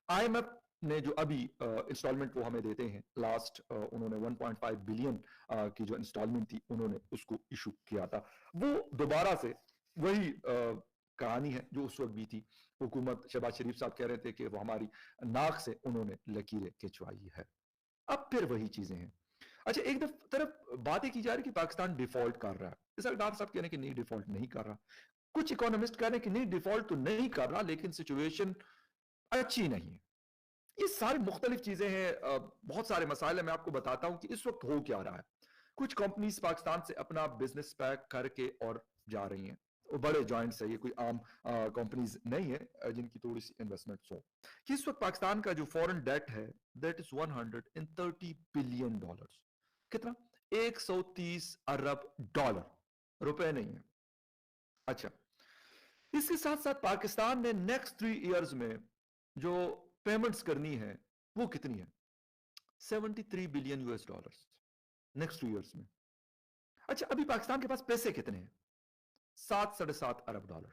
IMF نے جو ابھی انسٹالمنٹ وہ ہمیں دیتے ہیں لاسٹ انہوں نے 1.5 بلین کی جو انسٹالمنٹ تھی انہوں نے اس کو ایشو کیا تھا. وہ دوبارہ سے وہی کہانی ہے جو اس وقت بھی تھی. حکومت شہباز شریف صاحب کہہ رہے تھے کہ وہ ہماری ناک سے انہوں نے لکیریں کھنچوائی ہے. اب پھر وہی چیزیں ہیں. اچھا ایک طرف باتیں کی جا رہی کہ پاکستان ڈیفالٹ کر رہا ہے. اس وقت ڈاکٹر صاحب کہہ رہے ہیں کہ نہیں ڈیفالٹ نہیں کر رہا. کچھ اکانومسٹ کہہ رہے ہیں کہ نہیں ڈیفالٹ تو نہیں کر رہا لیکن سچویشن اچھی نہیں ہے. یہ ساری مختلف چیزیں ہیں, بہت سارے مسائل ہیں. میں آپ کو بتاتا ہوں کہ اس وقت ہو کیا رہا ہے. کچھ کمپنیز پاکستان سے اپنا بزنس پیک کر کے اور جا رہی ہیں. بڑے جوائنٹس ہے, یہ کوئی عام کمپنیز نہیں ہے جن کی تھوڑی سی انویسٹمنٹس ہو. کہ اس وقت پاکستان کا جو فورن ڈیٹ ہے دیٹ از $130 بلین. کتنا؟ 130 ارب ڈالر, روپے نہیں ہے. اچھا اس کے ساتھ ساتھ پاکستان نے نیکسٹ 3 ایئرز میں جو پیمنٹس کرنی ہے وہ کتنی ہے؟ 73 billion US dollars next 2 years میں. اچھا ابھی پاکستان کے پاس پیسے کتنے ہیں؟ 7.5 ارب ڈالر.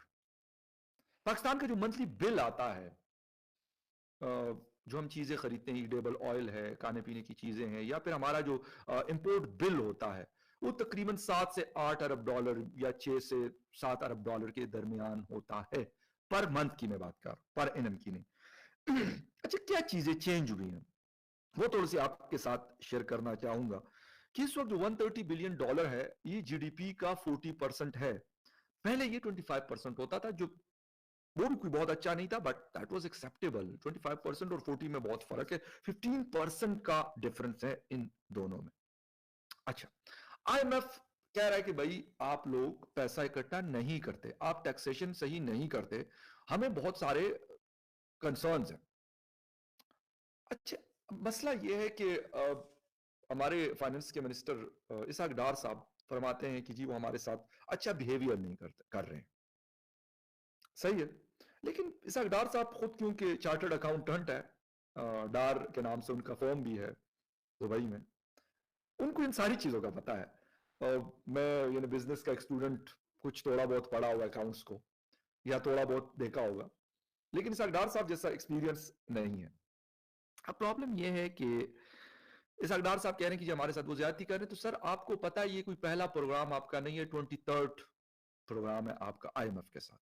پاکستان کا جو منتھلی بل آتا ہے جو ہم چیزیں خریدتے ہیں, ایڈیبل آئل ہے, کھانے پینے کی چیزیں ہیں, یا پھر ہمارا جو امپورٹ بل ہوتا ہے وہ تقریباً 7 سے 8 ارب ڈالر یا 6 سے 7 ارب ڈالر کے درمیان ہوتا ہے پر منتھ کی. میں بات کر پر اینم کی نہیں. اچھا کیا چیزیں چینج ہوئی ہیں وہ تھوڑی سی آپ کے ساتھ شیئر کرنا چاہوں گا کہ اس وقت جو 130 بلین ڈالر ہے یہ جی ڈی پی کا 40% ہے. پہلے یہ 25% ہوتا تھا, جو وہ بھی کوئی بہت اچھا نہیں تھا بٹ دیٹ واز ایکسیپٹیبل. 25% اور 40 میں بہت فرق ہے, 15% کا ڈفرنس ہے ان دونوں میں. اچھا IMF کہہ رہا ہے کہ بھائی آپ لوگ پیسہ اکٹھا نہیں کرتے, آپ ٹیکسیشن صحیح نہیں کرتے, ہمیں بہت سارے کنسرنز ہیں. اچھا مسئلہ یہ ہے کہ ہمارے فائنانس کے منسٹر اسحاق ڈار صاحب فرماتے ہیں کہ جی وہ ہمارے ساتھ اچھا بیہیویئر نہیں کر رہے ہیں. صحیح ہے, لیکن اسحاق ڈار صاحب خود کیونکہ چارٹرڈ اکاؤنٹنٹ ہے, ڈار کے نام سے ان کا فرم بھی ہے دبئی میں, ان کو ان ساری چیزوں کا پتہ ہے. میں یعنی بزنس کا ایک اسٹوڈنٹ, کچھ تھوڑا بہت پڑھا ہوگا اکاؤنٹس کو یا تھوڑا بہت دیکھا ہوگا, لیکن اسحاق ڈار صاحب جیسا ایکسپیرینس نہیں ہے. اب پرابلم یہ ہے کہ اسحاق ڈار صاحب کہہ رہے ہیں کہ جی ہمارے ساتھ وہ زیادتی کر رہے ہیں. تو سر آپ کو پتا ہے یہ کوئی پہلا پروگرام آپ کا نہیں ہے, 23rd پروگرام ہے آپ کا IMF کے ساتھ.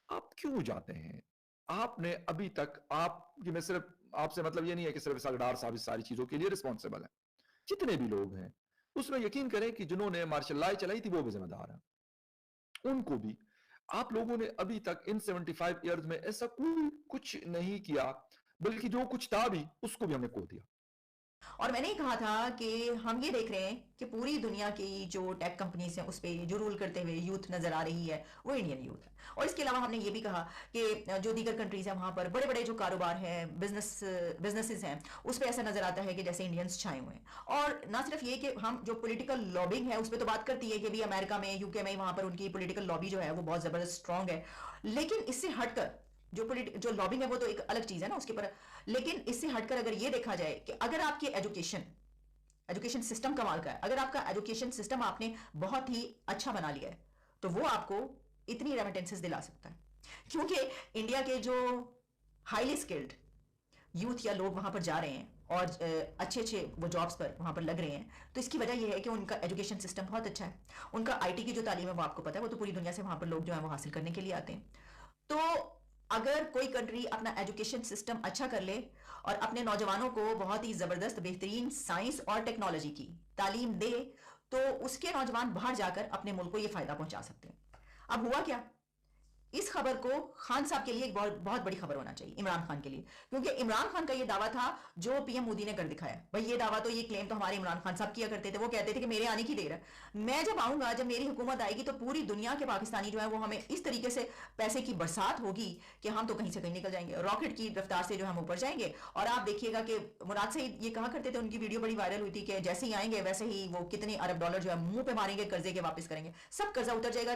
آپ کیوں جاتے ہیں؟ آپ نے ابھی تک میں صرف آپ سے مطلب یہ نہیں ہے کہ صرف اسحاق ڈار صاحب اس ساری چیزوں کے لیے رسپانسبل ہیں. جتنے بھی لوگ ہیں اس میں یقین کریں کہ جنہوں نے مارشل لاء چلائی تھی وہ بھی ذمہ دار ہیں. ان کو بھی آپ لوگوں نے ابھی تک ان 75 ایئرز میں ایسا کوئی کچھ نہیں کیا, بلکہ جو کچھ تھا بھی اس کو بھی ہم نے کھو دیا. اور میں نے کہا تھا کہ ہم یہ دیکھ رہے ہیں کہ پوری دنیا کی جو ٹیک کمپنیز ہیں اس پہ جو رول کرتے ہوئے یوتھ نظر آ رہی ہے وہ انڈین یوتھ ہے. اور اس کے علاوہ ہم نے یہ بھی کہا کہ جو دیگر کنٹریز ہیں وہاں پر بڑے بڑے جو کاروبار ہیں, بزنسز ہیں, اس پہ ایسا نظر آتا ہے کہ جیسے انڈینز چھائے ہوئے ہیں. اور نہ صرف یہ کہ ہم جو پولیٹیکل لابنگ ہے اس پہ تو بات کرتی ہے کہ بھی امریکہ میں, UK میں, وہاں پر ان کی پولیٹیکل لابی جو ہے وہ بہت زبردست اسٹرانگ ہے. لیکن اس سے ہٹ کر جو لابنگ ہے وہ تو ایک الگ چیز ہے نا اس کے پر, لیکن اس سے ہٹ کر اگر یہ دیکھا جائے کہ اگر آپ کی ایجوکیشن سسٹم کمال کا ہے, اگر آپ کا ایجوکیشن سسٹم آپ نے بہت ہی اچھا بنا لیا ہے تو وہ آپ کو اتنی ریمیٹنسز دلا سکتا ہے. کیونکہ انڈیا کے جو ہائیلی اسکلڈ یوتھ یا لوگ وہاں پر جا رہے ہیں اور اچھے وہ جابز پر وہاں پر لگ رہے ہیں, تو اس کی وجہ یہ ہے کہ ان کا ایجوکیشن سسٹم بہت اچھا ہے. ان کا IT کی جو تعلیم ہے وہ آپ کو پتا ہے, وہ تو پوری دنیا سے وہاں پر لوگ جو ہیں وہ حاصل کرنے کے لیے آتے ہیں. تو اگر کوئی کنٹری اپنا ایجوکیشن سسٹم اچھا کر لے اور اپنے نوجوانوں کو بہت ہی زبردست بہترین سائنس اور ٹیکنالوجی کی تعلیم دے تو اس کے نوجوان باہر جا کر اپنے ملک کو یہ فائدہ پہنچا سکتے ہیں. اب ہوا کیا, اس خبر کو خان صاحب کے لیے ایک بہت بڑی خبر ہونا چاہیے, عمران خان کے لیے, کیونکہ عمران خان کا یہ دعویٰ تھا جو PM مودی نے کر دکھایا. بھائی یہ دعویٰ تو یہ کلیم تو ہمارے عمران خان صاحب کیا کرتے تھے, وہ کہتے تھے کہ میرے آنے کی دیر ہے, میں جب آؤں گا, جب میری حکومت آئے گی تو پوری دنیا کے پاکستانی جو ہے وہ ہمیں اس طریقے سے پیسے کی برسات ہوگی کہ ہم تو کہیں سے کہیں نکل جائیں گے, راکٹ کی رفتار سے جو ہم اوپر جائیں گے. اور آپ دیکھیے گا کہ مراد سے یہ کہا کرتے تھے, ان کی ویڈیو بڑی وائرل ہوئی تھی کہ جیسے ہی آئیں گے ویسے ہی وہ کتنے ارب ڈالر جو ہے منہ پہ ماریں گے, قرضے کے واپس کریں گے, سب قرضہ اتر جائے گا,